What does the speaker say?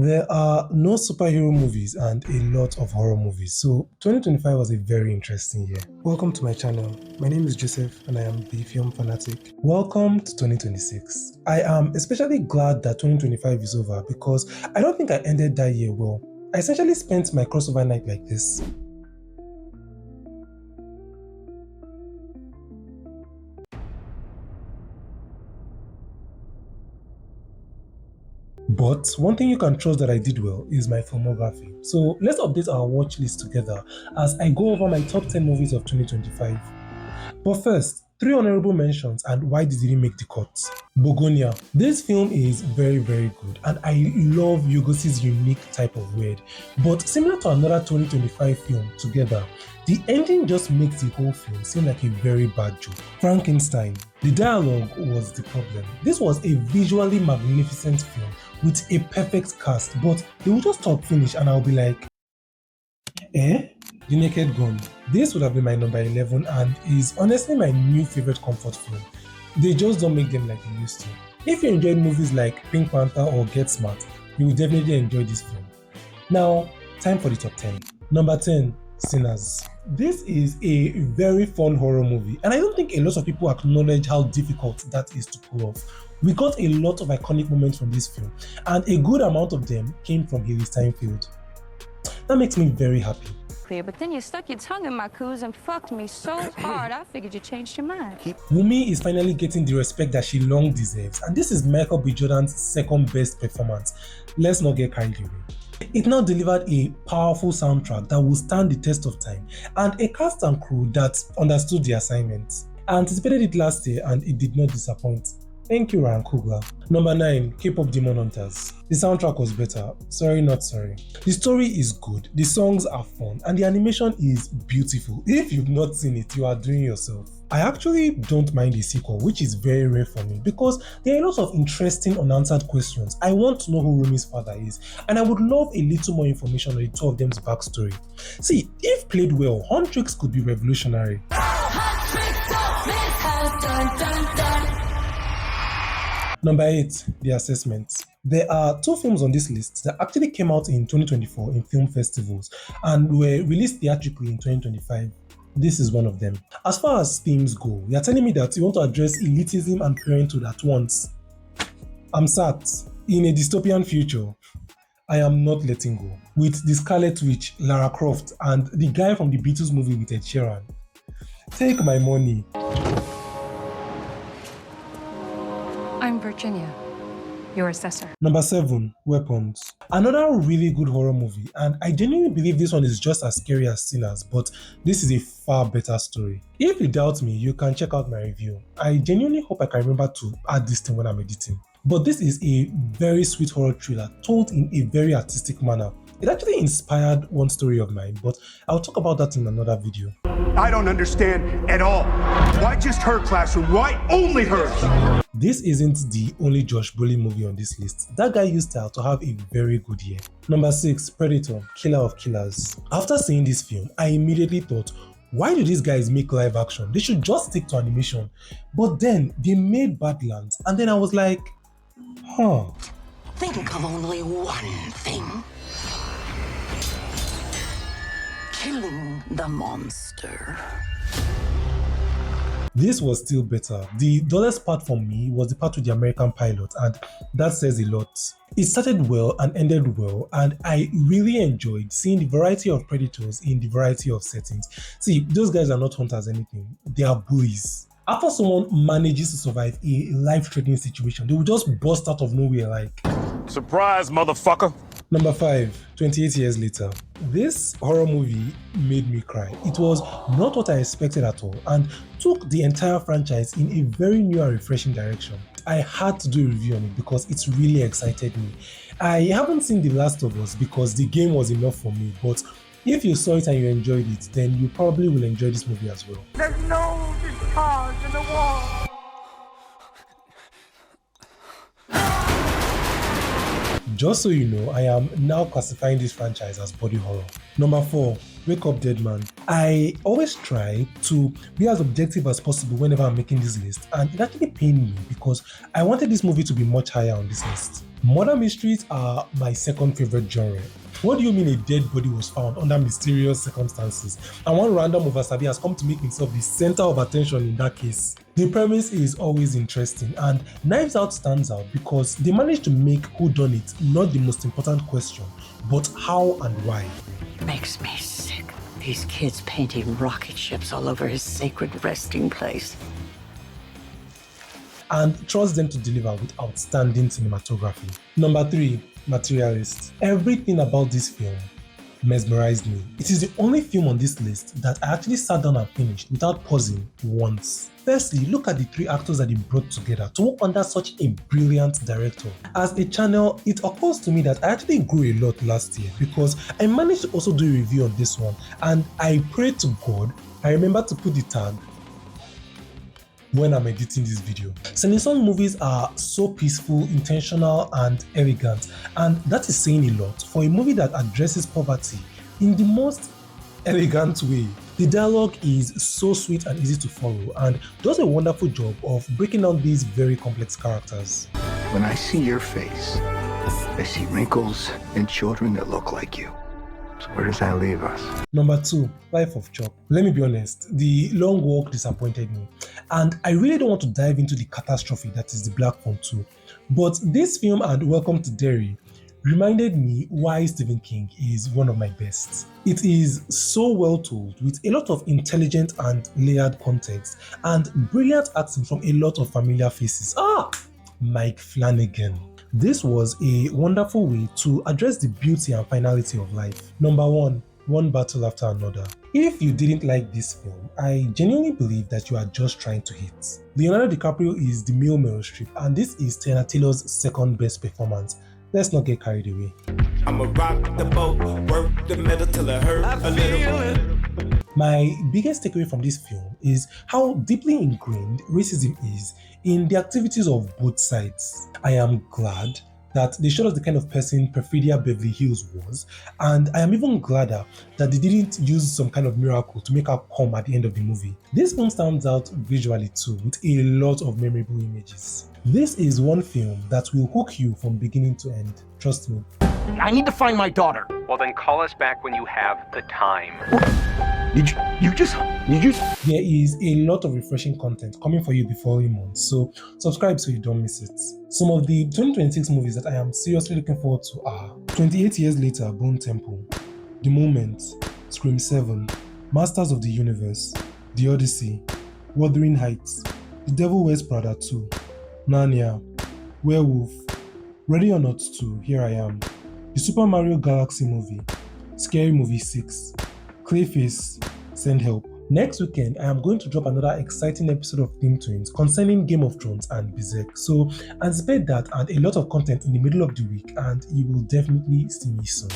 There are no superhero movies and a lot of horror movies, so 2025 was a very interesting year. Welcome to my channel. My name is Joseph and I am the film fanatic. Welcome to 2026. I am especially glad that 2025 is over because I don't think I ended that year well. I essentially spent my crossover night like this. But one thing you can trust that I did well is my filmography. So let's update our watch list together as I go over my top 10 movies of 2025. But first, three honorable mentions and why did it make the cut? Bogonia. This film is very good and I love Yogosi's unique type of weird. But similar to another 2025 film, Together, the ending just makes the whole film seem like a very bad joke. Frankenstein. The dialogue was the problem. This was a visually magnificent film with a perfect cast, but they would just talk finish and I'll be like, eh? The Naked Gun. This would have been my number 11 and is honestly my new favorite comfort film. They just don't make them like they used to. If you enjoyed movies like Pink Panther or Get Smart, you will definitely enjoy this film. Now, time for the top 10. Number 10, Sinners. This is a very fun horror movie and I don't think a lot of people acknowledge how difficult that is to pull off. We got a lot of iconic moments from this film and a good amount of them came from Haley Steinfeld. That makes me very happy. But then you stuck your tongue in my coos and fucked me so hard, I figured you changed your mind. Wunmi is finally getting the respect that she long deserves, and this is Michael B. Jordan's second best performance. Let's not get carried away. It now delivered a powerful soundtrack that will stand the test of time, and a cast and crew that understood the assignment. I anticipated it last year and it did not disappoint. Thank you, Ryan Coogler. Number 9, K-pop Demon Hunters. The soundtrack was better. Sorry, not sorry. The story is good, the songs are fun, and the animation is beautiful. If you've not seen it, you are doing yourself. I actually don't mind a sequel, which is very rare for me because there are a lot of interesting unanswered questions. I want to know who Rumi's father is, and I would love a little more information on the two of them's backstory. See, if played well, Huntrix could be revolutionary. Number 8, The Assessment. There are two films on this list that actually came out in 2024 in film festivals and were released theatrically in 2025. This is one of them. As far as themes go, you are telling me that you want to address elitism and parenthood at once. I'm sat in a dystopian future. I am not letting go. With the Scarlet Witch, Lara Croft, and the guy from the Beatles movie with Ed Sheeran. Take my money. I'm Virginia, your assessor. Number 7, Weapons. Another really good horror movie, and I genuinely believe this one is just as scary as Sinners, but this is a far better story. If you doubt me, you can check out my review. I genuinely hope I can remember to add this thing when I'm editing. But this is a very sweet horror thriller told in a very artistic manner. It actually inspired one story of mine, but I'll talk about that in another video. I don't understand at all. Why just her classroom? Why only hers? This isn't the only Josh Brolin movie on this list. That guy used to have a very good year. Number 6, Predator, Killer of Killers. After seeing this film, I immediately thought, why do these guys make live action? They should just stick to animation. But then they made Badlands and then I was like, Think of only one thing. Killing the monster. This was still better. The dullest part for me was the part with the American pilot, and that says a lot. It started well and ended well, and I really enjoyed seeing the variety of predators in the variety of settings. See, those guys are not hunters anything, they are bullies. After someone manages to survive a life-threatening situation, they will just burst out of nowhere like, Surprise, motherfucker. Number 5, 28 Years Later. This horror movie made me cry. It was not what I expected at all and took the entire franchise in a very new and refreshing direction. I had to do a review on it because it really excited me. I haven't seen The Last of Us because the game was enough for me, but if you saw it and you enjoyed it, then you probably will enjoy this movie as well. There's no discharge in the wall. Just so you know, I am now classifying this franchise as body horror. Number 4, Wake up, dead man. I always try to be as objective as possible whenever I'm making this list, and it actually pained me because I wanted this movie to be much higher on this list. Murder mysteries are my second favorite genre. What do you mean a dead body was found under mysterious circumstances and one random oversabi has come to make himself the center of attention in that case? The premise is always interesting, and Knives Out stands out because they managed to make whodunit not the most important question, but how and why. Makes me sick. These kids painting rocket ships all over his sacred resting place. And trust them to deliver with outstanding cinematography. Number 3, Materialist. Everything about this film mesmerized me. It is the only film on this list that I actually sat down and finished without pausing once. Firstly, look at the 3 actors that he brought together to work under such a brilliant director. As a channel, it occurs to me that I actually grew a lot last year because I managed to also do a review on this one, and I pray to God I remember to put the tag when I'm editing this video. Senisong movies are so peaceful, intentional, and elegant, and that is saying a lot for a movie that addresses poverty in the most elegant way. The dialogue is so sweet and easy to follow and does a wonderful job of breaking down these very complex characters. When I see your face, I see wrinkles and children that look like you. So where does that leave us? Number 2, Life of Chop. Let me be honest, the long walk disappointed me, and I really don't want to dive into the catastrophe that is the Black Phone 2. But this film and Welcome to Derry reminded me why Stephen King is one of my best. It is so well told with a lot of intelligent and layered context and brilliant acting from a lot of familiar faces. Mike Flanagan. This was a wonderful way to address the beauty and finality of life. Number 1, One Battle After Another. If you didn't like this film, I genuinely believe that you are just trying to hate. Leonardo DiCaprio is the male Meryl Streep, and this is Tiana Taylor's second best performance. Let's not get carried away. I'ma rock the boat, work the metal till it hurt a little. My biggest takeaway from this film is how deeply ingrained racism is in the activities of both sides. I am glad that they showed us the kind of person Perfidia Beverly Hills was, and I am even gladder that they didn't use some kind of miracle to make her come at the end of the movie. This film stands out visually too, with a lot of memorable images. This is one film that will hook you from beginning to end, trust me. I need to find my daughter. Well, then call us back when you have the time. Did you just? There is a lot of refreshing content coming for you the following months, so subscribe so you don't miss it. Some of the 2026 movies that I am seriously looking forward to are 28 Years Later, Bone Temple, The Moment, Scream 7, Masters of the Universe, The Odyssey, Wuthering Heights, The Devil Wears Prada 2, Narnia, Werewolf, Ready or Not 2, Here I Am, The Super Mario Galaxy movie, Scary Movie 6, Clayface, Send Help. Next weekend, I am going to drop another exciting episode of Theme Twins concerning Game of Thrones and Berserk. So anticipate that and a lot of content in the middle of the week, and you will definitely see me soon.